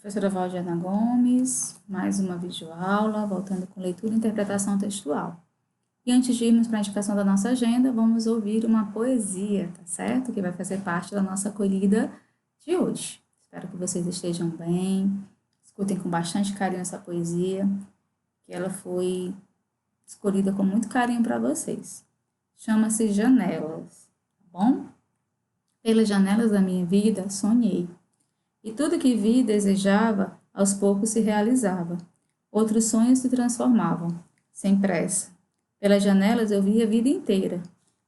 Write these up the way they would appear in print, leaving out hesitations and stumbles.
Professora Valdiana Gomes, mais uma videoaula, voltando com leitura e interpretação textual. E antes de irmos para a indicação da nossa agenda, vamos ouvir uma poesia, tá certo? Que vai fazer parte da nossa acolhida de hoje. Espero que vocês estejam bem, escutem com bastante carinho essa poesia, que ela foi escolhida com muito carinho para vocês. Chama-se Janelas, tá bom? Pelas janelas da minha vida, sonhei. E tudo que vi e desejava, aos poucos se realizava. Outros sonhos se transformavam, sem pressa. Pelas janelas eu via a vida inteira,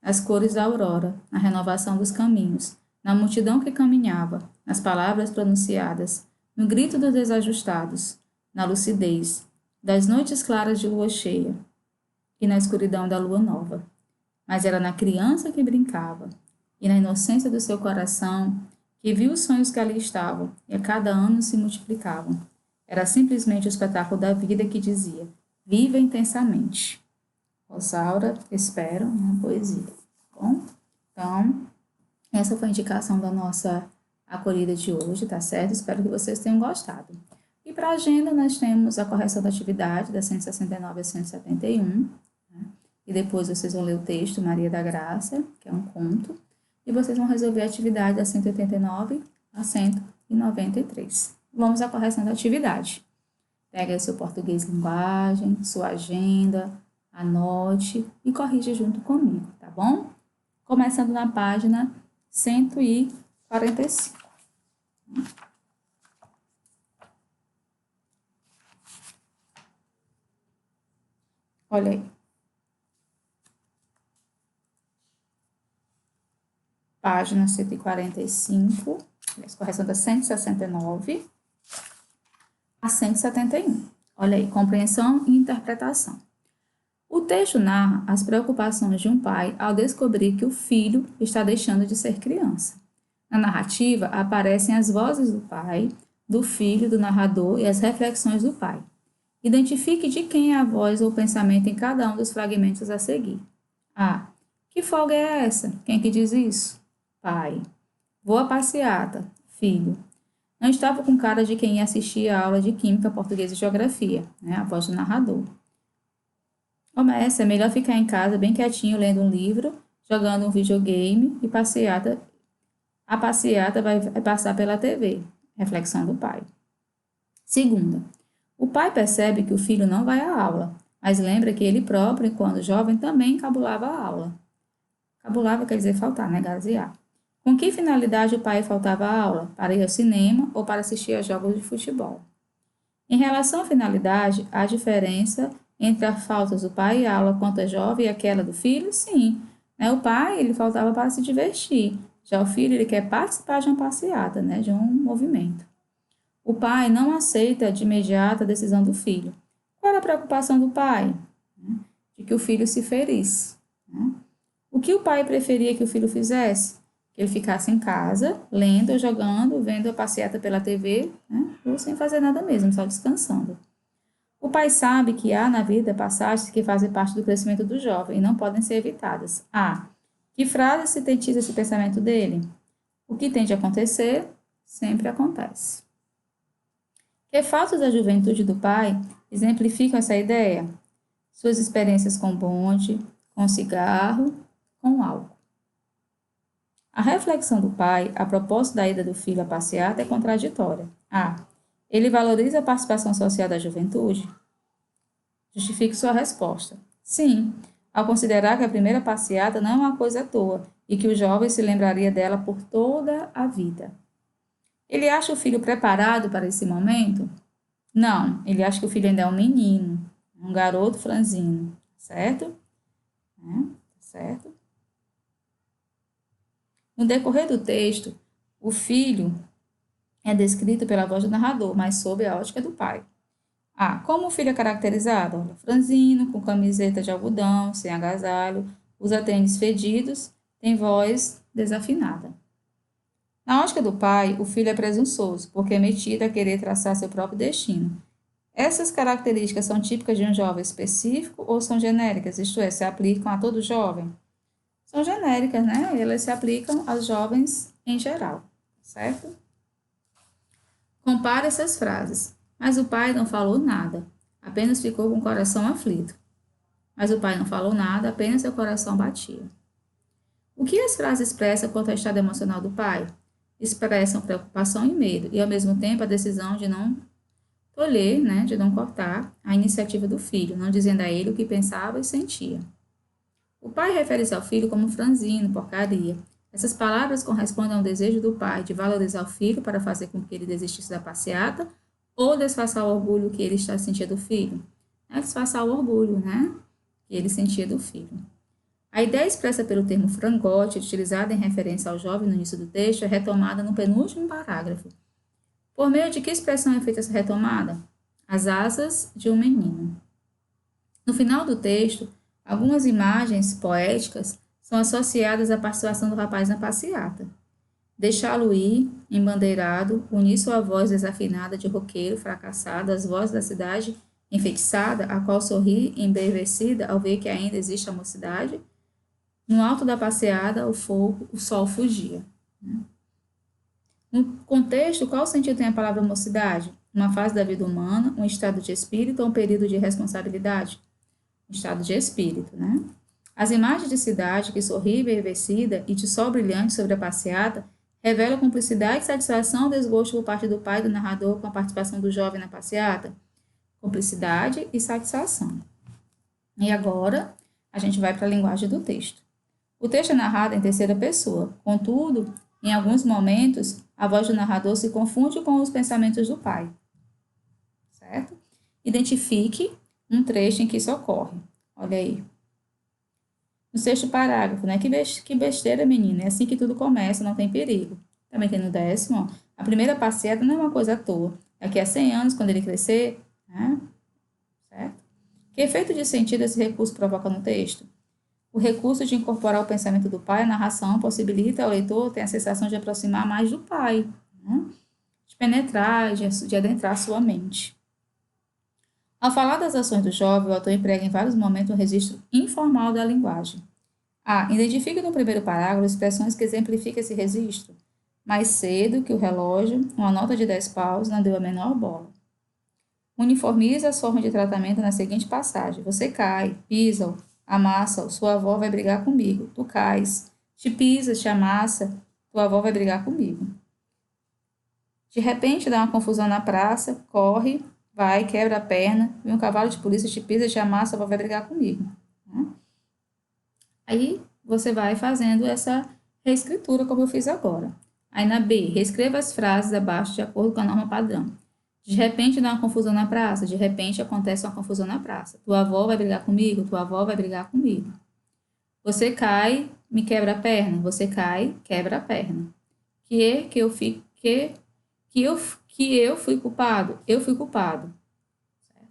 as cores da aurora, na renovação dos caminhos, na multidão que caminhava, nas palavras pronunciadas, no grito dos desajustados, na lucidez, das noites claras de lua cheia e na escuridão da lua nova. Mas era na criança que brincava, e na inocência do seu coração, que viu os sonhos que ali estavam, e a cada ano se multiplicavam. Era simplesmente o espetáculo da vida que dizia: viva intensamente. Rosaura, espero, uma poesia. Bom, então, essa foi a indicação da nossa acolhida de hoje, tá certo? Espero que vocês tenham gostado. E para a agenda, nós temos a correção da atividade, da 169 a 171, né? E depois vocês vão ler o texto Maria da Graça, que é um conto, e vocês vão resolver a atividade da 189 a 193. Vamos à correção da atividade. Pega aí seu português linguagem, sua agenda, anote e corrija junto comigo, tá bom? Começando na página 145. Olha aí. Página 145, correção da 169 a 171. Olha aí, compreensão e interpretação. O texto narra as preocupações de um pai ao descobrir que o filho está deixando de ser criança. Na narrativa, aparecem as vozes do pai, do filho, do narrador e as reflexões do pai. Identifique de quem é a voz ou o pensamento em cada um dos fragmentos a seguir. A. Que folga é essa? Quem que diz isso? Pai. Vou à passeata. Filho. Não estava com cara de quem ia assistir a aula de Química, Português e Geografia, né? A voz do narrador. Começa, é melhor ficar em casa bem quietinho, lendo um livro, jogando um videogame e a passeata vai passar pela TV. Reflexão do pai. Segunda. O pai percebe que o filho não vai à aula, mas lembra que ele próprio, quando jovem, também cabulava a aula. Cabulava quer dizer faltar, né? Gazear. Com que finalidade o pai faltava à aula? Para ir ao cinema ou para assistir a jogos de futebol? Em relação à finalidade, há diferença entre as faltas do pai à aula quanto é jovem e aquela do filho? Sim. Né? O pai, ele faltava para se divertir. Já o filho, ele quer participar de uma passeata, né? De um movimento. O pai não aceita de imediato a decisão do filho. Qual era a preocupação do pai? De que o filho se ferisse. Né? O que o pai preferia que o filho fizesse? Que ele ficasse em casa, lendo, jogando, vendo a passeata pela TV, né? Ou sem fazer nada mesmo, só descansando. O pai sabe que há na vida passagens que fazem parte do crescimento do jovem e não podem ser evitadas. A. Que frase sintetiza esse pensamento dele? O que tem de acontecer, sempre acontece. Que fatos da juventude do pai exemplificam essa ideia? Suas experiências com bonde, com cigarro, com álcool. A reflexão do pai, a propósito da ida do filho à passeata, é contraditória. A. Ele valoriza a participação social da juventude? Justifique sua resposta. Sim, ao considerar que a primeira passeata não é uma coisa à toa e que o jovem se lembraria dela por toda a vida. Ele acha o filho preparado para esse momento? Não, ele acha que o filho ainda é um menino, um garoto franzino, certo? Certo? No decorrer do texto, o filho é descrito pela voz do narrador, mas sob a ótica do pai. Como o filho é caracterizado? Olha, franzino, com camiseta de algodão, sem agasalho, usa tênis fedidos, tem voz desafinada. Na ótica do pai, o filho é presunçoso, porque é metido a querer traçar seu próprio destino. Essas características são típicas de um jovem específico ou são genéricas, isto é, se aplicam a todo jovem? São genéricas, né? Elas se aplicam aos jovens em geral, certo? Compare essas frases. Mas o pai não falou nada, apenas ficou com o coração aflito. Mas o pai não falou nada, apenas seu coração batia. O que as frases expressam quanto ao estado emocional do pai? Expressam preocupação e medo, e ao mesmo tempo a decisão de não tolher, de não cortar a iniciativa do filho, não dizendo a ele o que pensava e sentia. O pai refere-se ao filho como franzino, porcaria. Essas palavras correspondem ao desejo do pai de valorizar o filho para fazer com que ele desistisse da passeata ou disfarçar o orgulho que ele está sentindo do filho. Disfarçar o orgulho, que ele sentia do filho. A ideia expressa pelo termo frangote, utilizada em referência ao jovem no início do texto, é retomada no penúltimo parágrafo. Por meio de que expressão é feita essa retomada? As asas de um menino. No final do texto, algumas imagens poéticas são associadas à participação do rapaz na passeata. Deixá-lo ir, embandeirado, unir sua voz desafinada de roqueiro fracassado às vozes da cidade enfeitiçada, a qual sorri embevecida ao ver que ainda existe a mocidade. No alto da passeada, o sol fugia. No contexto, qual sentido tem a palavra mocidade? Uma fase da vida humana, um estado de espírito ou um período de responsabilidade? Um estado de espírito, As imagens de cidade que sorri embevecida e de sol brilhante sobre a passeata revelam cumplicidade, satisfação ou desgosto por parte do pai e do narrador com a participação do jovem na passeata? Cumplicidade e satisfação. E agora, a gente vai para a linguagem do texto. O texto é narrado em terceira pessoa, contudo, em alguns momentos, a voz do narrador se confunde com os pensamentos do pai. Certo? Identifique um trecho em que isso ocorre. Olha aí. No sexto parágrafo, Que besteira, menina, é assim que tudo começa, não tem perigo. Também tem no 10º, a primeira passeata não é uma coisa à toa. Daqui a 100 anos, quando ele crescer, certo? Que efeito de sentido esse recurso provoca no texto? O recurso de incorporar o pensamento do pai à narração possibilita ao leitor ter a sensação de aproximar mais do pai, de penetrar, de adentrar sua mente. Ao falar das ações do jovem, o autor emprega em vários momentos um registro informal da linguagem. Identifique no primeiro parágrafo expressões que exemplificam esse registro. Mais cedo que o relógio, uma nota de 10 paus não deu a menor bola. Uniformize as formas de tratamento na seguinte passagem. Você cai, pisa, amassa, sua avó vai brigar comigo. Tu cais, te pisa, te amassa, tua avó vai brigar comigo. De repente dá uma confusão na praça, corre, vai, quebra a perna, vem um cavalo de polícia, te pisa, te amassa, a avó vai brigar comigo. Aí você vai fazendo essa reescritura como eu fiz agora. Aí na B, reescreva as frases abaixo de acordo com a norma padrão. De repente dá uma confusão na praça, de repente acontece uma confusão na praça. Tua avó vai brigar comigo, tua avó vai brigar comigo. Você cai, me quebra a perna, você cai, quebra a perna. Que eu fui culpado, eu fui culpado. Certo?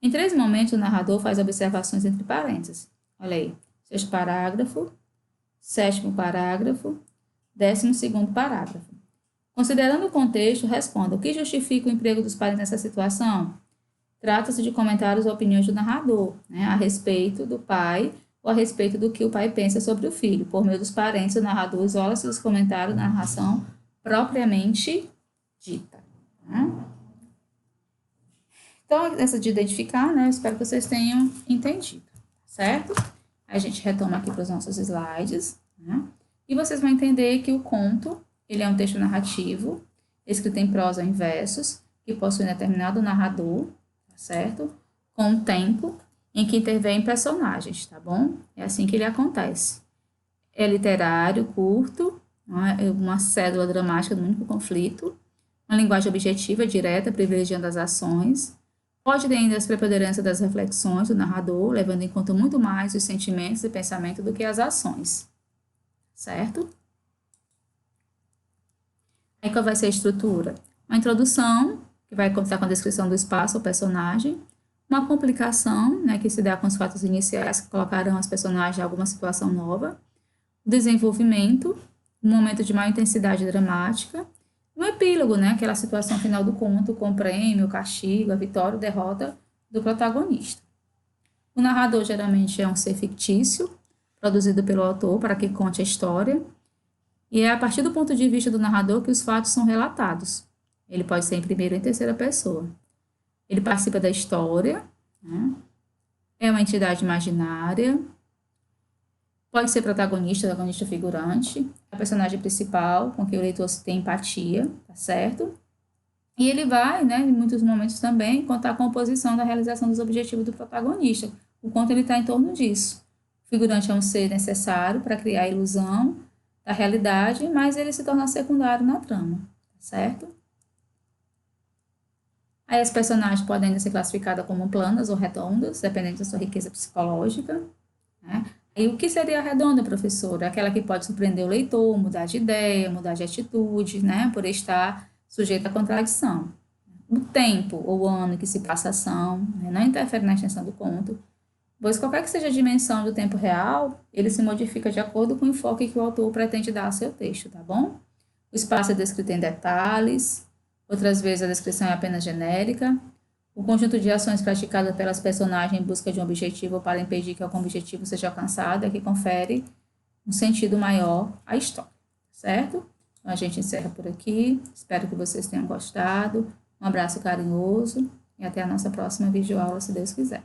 Em 3 momentos o narrador faz observações entre parênteses. Olha aí, 6º parágrafo, 7º parágrafo, 12º parágrafo. Considerando o contexto, responda: o que justifica o emprego dos pais nessa situação? Trata-se de comentários ou opiniões do narrador, a respeito do pai ou a respeito do que o pai pensa sobre o filho. Por meio dos parentes, o narrador isola-se dos comentários da narração propriamente dita. Então, essa de identificar, eu espero que vocês tenham entendido, certo? A gente retoma aqui para os nossos slides, e vocês vão entender que o conto ele é um texto narrativo, escrito em prosa ou em versos, que possui determinado narrador, certo? Com um tempo em que intervém personagens, tá bom? É assim que ele acontece. É literário, curto, uma cédula dramática do único conflito, uma linguagem objetiva, direta, privilegiando as ações, pode ter ainda as preponderâncias das reflexões do narrador, levando em conta muito mais os sentimentos e pensamento do que as ações, certo? Aí qual vai ser a estrutura? Uma introdução, que vai contar com a descrição do espaço ou personagem, uma complicação, que se dá com os fatos iniciais que colocarão as personagens em alguma situação nova, o desenvolvimento, um momento de maior intensidade dramática, um epílogo, aquela situação final do conto com o prêmio, o castigo, a vitória ou derrota do protagonista. O narrador geralmente é um ser fictício, produzido pelo autor para que conte a história, e é a partir do ponto de vista do narrador que os fatos são relatados. Ele pode ser em primeira ou em terceira pessoa. Ele participa da história, né? É uma entidade imaginária, pode ser protagonista figurante, é o personagem principal, com quem o leitor se tem empatia, tá certo? E ele vai, né, em muitos momentos também, contar a composição da realização dos objetivos do protagonista, o quanto ele está em torno disso. O figurante é um ser necessário para criar a ilusão da realidade, mas ele se torna secundário na trama, tá certo? Aí as personagens podem ainda ser classificadas como planas ou redondas, dependendo da sua riqueza psicológica, né? E o que seria a redonda, professora? Aquela que pode surpreender o leitor, mudar de ideia, mudar de atitude, né? Por estar sujeita à contradição. O tempo ou o ano que se passa a ação, né? Não interfere na extensão do conto, pois qualquer que seja a dimensão do tempo real, ele se modifica de acordo com o enfoque que o autor pretende dar ao seu texto, tá bom? O espaço é descrito em detalhes, outras vezes a descrição é apenas genérica. O conjunto de ações praticadas pelas personagens em busca de um objetivo ou para impedir que algum objetivo seja alcançado é que confere um sentido maior à história, certo? Então, a gente encerra por aqui. Espero que vocês tenham gostado. Um abraço carinhoso e até a nossa próxima videoaula, se Deus quiser.